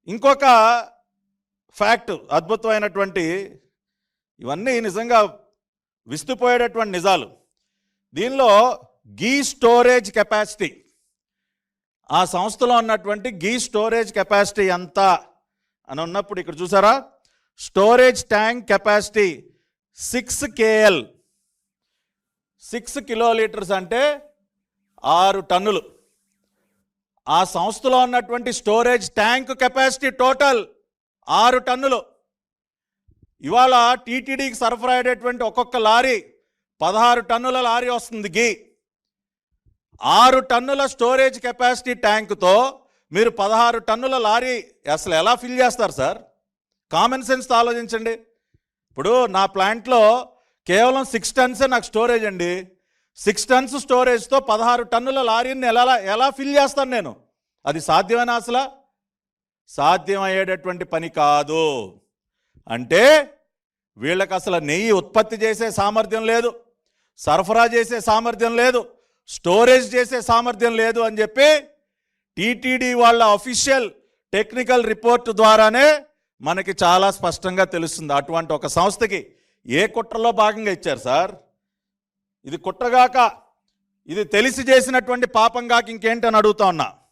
ఇంకొక ఫ్యాక్ట్ అద్భుతమైనటువంటి, ఇవన్నీ నిజంగా విస్తుపోయేటటువంటి నిజాలు. దీనిలో గీ స్టోరేజ్ కెపాసిటీ, ఆ సంస్థలో ఉన్నటువంటి గీ స్టోరేజ్ కెపాసిటీ ఎంత అని ఉన్నప్పుడు ఇక్కడ చూసారా, storage tank capacity 6 KL, 6 kilolitres అంటే 6 టన్నులు. ఆ సంస్థలో ఉన్నటువంటి స్టోరేజ్ ట్యాంక్ కెపాసిటీ టోటల్ 6 టన్నులు. ఇవాళ టీటీడీకి సరఫరా అయ్యేటువంటి ఒక్కొక్క లారీ 16 టన్నుల లారీ వస్తుంది గీ. 6 టన్నుల స్టోరేజ్ కెపాసిటీ ట్యాంకుతో మీరు 16 టన్నుల లారీ అసలు ఎలా ఫిల్ చేస్తారు సార్? కామన్ సెన్స్ ఆలోచించండి. ఇప్పుడు నా ప్లాంట్లో కేవలం 6 టన్సే నాకు స్టోరేజ్ అండి. 6 టన్స్ స్టోరేజ్తో 16 టన్నుల లారీని ఎలా ఫిల్ చేస్తాను నేను? అది సాధ్యమేనా? అసలు సాధ్యమయ్యేటటువంటి పని కాదు. అంటే వీళ్ళకి అసలు నెయ్యి ఉత్పత్తి చేసే సామర్థ్యం లేదు, సరఫరా చేసే సామర్థ్యం లేదు, స్టోరేజ్ చేసే సామర్థ్యం లేదు అని చెప్పి టీటీడీ వాళ్ళ అఫీషియల్ టెక్నికల్ రిపోర్ట్ ద్వారానే మనకి చాలా స్పష్టంగా తెలుస్తుంది. అటువంటి ఒక సంస్థకి ఏ కుట్రలో భాగంగా ఇచ్చారు సార్? ఇది కుట్రగాక, ఇది తెలిసి చేసినటువంటి పాపంగాక ఇంకేంటని అడుగుతా ఉన్నా.